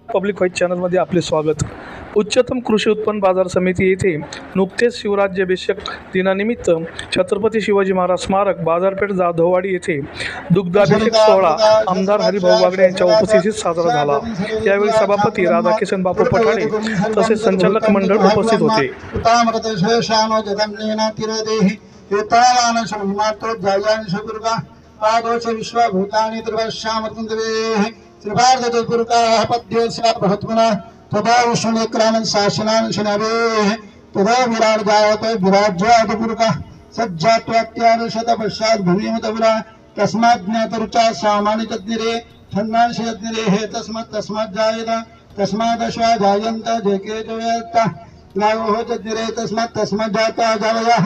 Public voice चॅनलमध्ये आपले स्वागत. उच्चतम कृषी उत्पन्न बाजार समिती येथे नुकतेच शिवराज्याभिषेक दिनानिमित्त छत्रपती शिवाजी महाराज स्मारक बाजारपेठ जाधववाडी येथे दुग्धाभिषेक सोहळा आमदार हरिभाऊ बागडे यांच्या उपस्थितीत साजरा झाला. यावेळी सभापती राधाकिशन बापू पठाडे तसेच संचालक मंडळ उपस्थित होते. तदा विष्णुक्रामन शासनान शनवे तदा विराट जायते विराट जातपुरुका सज्जात्वात्यानुशत पश्चात भूमिमतपुरा तस्मात् ज्ञातरुचा सामान्य तज्ञरे छन्दांश यज्ञरे हे तस्मात् जायत तस्मादश्वा जायन्त जेके जयता गावो तज्ञरे तस्मात् जाता जावया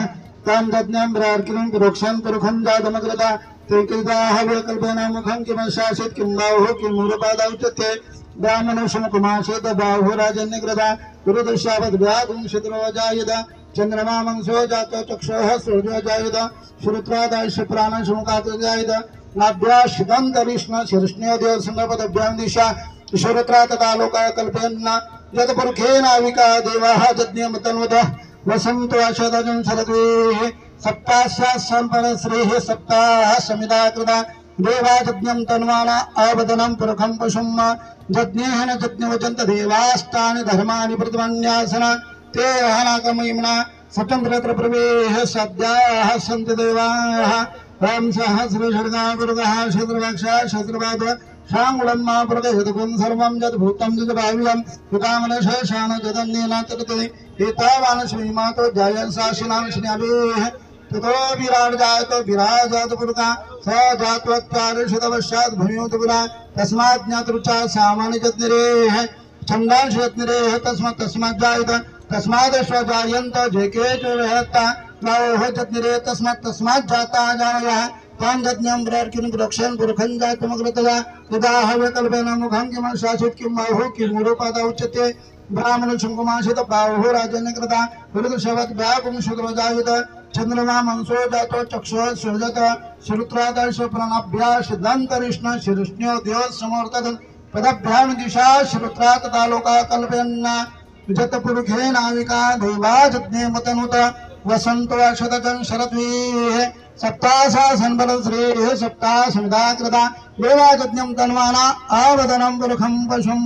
तां तज्ञं ब्रार्किनं पुरुक्षं पुरुखं जातमग्रता ते कृताः विकल्पेन मुखं किमशासित किं बाहुः किं मूलपादा उच्यते ब्राह्मणोषमुखमाशेत बाहुः राजन्यग्रता गुरुदशावद् व्यागुं शत्रुवजायत चन्द्रमा मंसो जातो चक्षुः सूर्यो जायत श्रुत्रादाश्य प्राणसमुखात् जायत नाभ्याश्रितन्तरिष्ण शीर्ष्ण्योदयो संगपदभ्यां दिशा श्रुत्रा तथा लोकाः कल्पयन् यत्पुरुखेनाविका देवाः यज्ञमतन्वतः वसन्तो अशदजं शरद्वेः सप्तास्याः सम्परश्रीः सप्ताः समिधा कृता देवायज्ञं तन्वाना अवदनं पुरुखं पशुं यज्ञेन यज्ञवचन्त देवास्तानि धर्माणि प्रतिमन्यासन ते हनाकमयिम्ना स्वतन्त्रत्र प्रवेश सद्याः सन्ति देवाः ॐ सहस्रशर्गा गुरुगः शत्रुवक्षः शत्रुवाद शाङ्गुलं मा प्रदयतकुं सर्वं यद्भूतं यद्भाव्यं युतामनशेषान् जदन्येन तर्तते एतावान् श्रीमातो जायन् शासिनां श्रीयावेः ततो विराट जायतो विराजातपुरुका स जात्वत्तारिशतवशात् भूमियोतपुरा तस्मात् ज्ञातरुचा सामान्यजज्ञरेः छन्दांशयज्ञरेः तस्मात् जायत तस्मादश्व जायन्त जेके च वहत्ता गावोः जज्ञरे तस्मात् जाता जायः तां यज्ञं ब्रार्किनं रक्षन् पुरुखं जातमग्रतया तदाह विकल्पेन मुखं किं शासित किं बाहुः किं मूलपादा उच्यते ब्राह्मण शंकुमाशित बाहुः राजन्यकृता विरुद्धशवत् व्यापुं शूद्रजायत चंद्रमा मंसो जातो चक्षुः सृजत श्रुत्रादर्श प्रणभ्याश दन्तरिष्ण शीर्ष्ण्योदयो समोर्तत पदभ्यां दिशा श्रुत्रा तथा लोकाः कल्पयन् जतपुरुखेनाविका देवाजज्ञे मतनुत वसन्तो अशतजं शरद्वीः सप्तासा संबलश्रीः सप्ताह समिधा कृता देवाजज्ञं तन्वाना आवदनं पुरुखं पशुं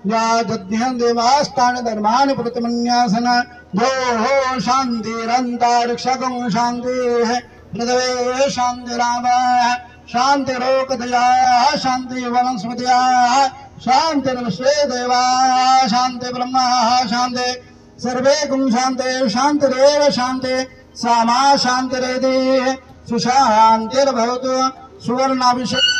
यज्ञं देवास्तानि धर्माणि प्रतिमन्यासन दोः शान्तिरन्तरिक्षगं शान्तिः पृथ्वी शान्तिरावः शान्तिरोकदयाः शान्तिवनस्पतयः शान्तिर्विश्वे देवाः शान्ति ब्रह्मः शान्ति सर्वे गुं शान्ति शान्तिरेव शान्ति सामा शान्तिरेति सुशान्तिर्भवतु सुवर्णाभिषेक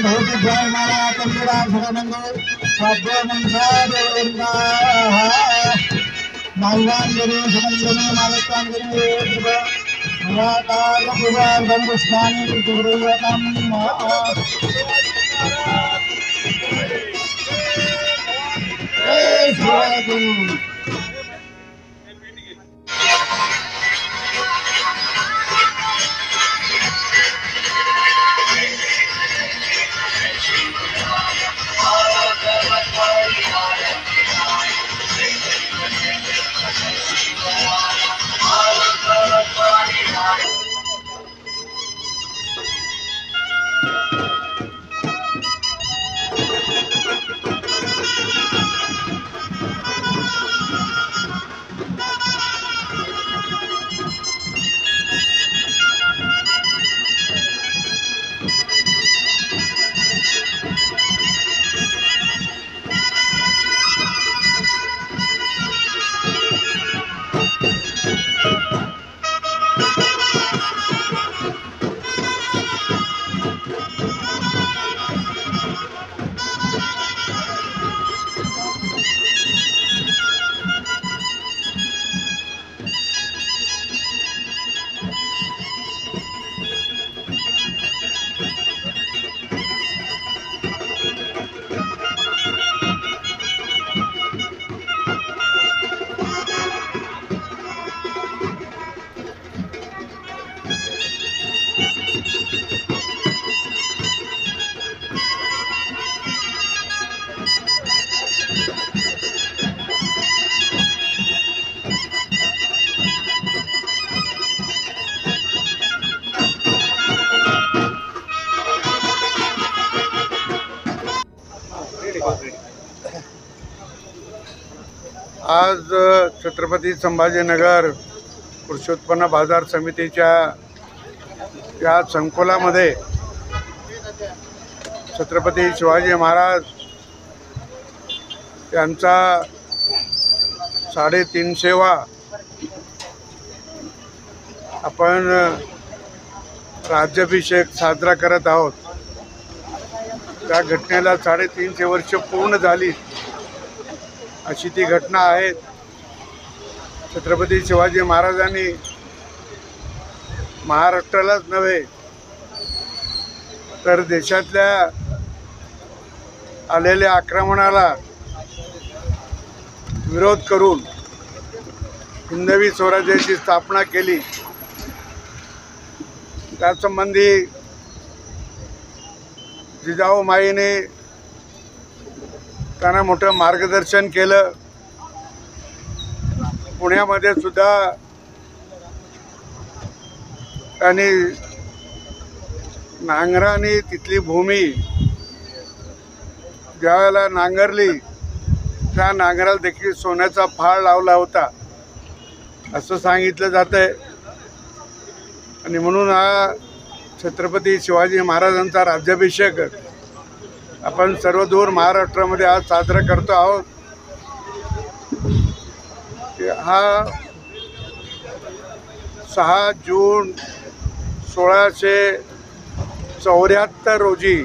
भौतिक जय माला कंदरा सुरनंदो सद्यो मंसा देवंदा माल्वांजने सुमंजने मालकांजने कृप निराकार पुरार्धं पुष्पाणि कुर्वतं जय आज छत्रपती संभाजीनगर कृषी उत्पन्न बाजार समितीच्या या संकुलामध्ये छत्रपती शिवाजी महाराज यांचा 350वा आपण राज्याभिषेक साजरा करत आहोत। त्या घटनेला 350 वर्ष पूर्ण झाली अशी ती घटना आहे। छत्रपती शिवाजी महाराजांनी महाराष्ट्रालाच नव्हे तर देशातल्या आलेल्या आक्रमणाला विरोध करून हिंदवी स्वराज्याची स्थापना केली। त्यासंबंधी जिजाऊमाईने त्यांना मोठं मार्गदर्शन केलं। पुण्यामध्ये सुद्धा त्यांनी नांगराने तिथली भूमी ज्यावेळेला नांगरली त्या नांगराला देखील सोन्याचा फाळ लावला होता असं सांगितलं जातंय। आणि म्हणून हा छत्रपती शिवाजी महाराजांचा राज्याभिषेक आपण सर्वदूर महाराष्ट्रामध्ये आज साजरा करतो आहोत। हा 6 जून 1674 रोजी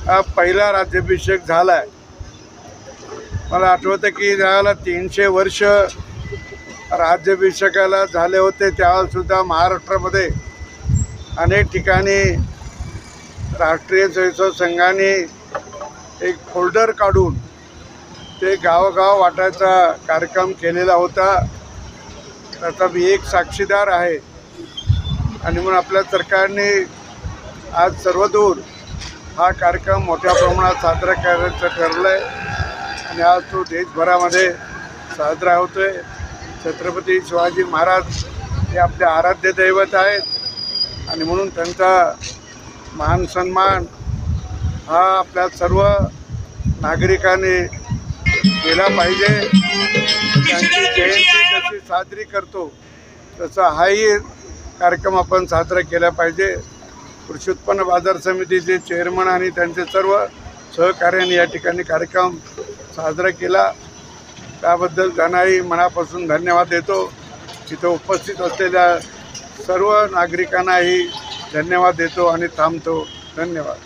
हा पहिला राज्याभिषेक झाला आहे। मला आठवतं की त्याला 300 वर्ष राज्याभिषेकाला झाले होते। त्यावेळेसुद्धा महाराष्ट्रामध्ये अनेक ठिकाणी राष्ट्रीय स्वयंसेवक संघाने एक फोल्डर काढून ते गावोगाव वाटायचा कार्यक्रम केलेला होता। त्याचा मी एक साक्षीदार आहे। आणि म्हणून आपल्या सरकारने आज सर्वदूर हा कार्यक्रम मोठ्या प्रमाणात साजरा करायचं ठरलं आहे आणि आज तो देशभरामध्ये साजरा होतो आहे। छत्रपती शिवाजी महाराज हे आपले आराध्य दैवत आहेत आणि म्हणून त्यांचा मान सन्मान हा आपल्या सर्व नागरिकांनी केला पाहिजे। त्यांची जयंती जशी साजरी करतो तसा हाही कार्यक्रम आपण साजरा केला पाहिजे। कृषी उत्पन्न बाजार समितीचे चेअरमन आणि त्यांचे सर्व सहकार्याने या ठिकाणी कार्यक्रम साजरा केला त्याबद्दल त्यांनाही मनापासून धन्यवाद देतो। इथं उपस्थित असलेल्या सर्व नागरिकांनाही धन्यवाद देतो आणि थांबतो। धन्यवाद।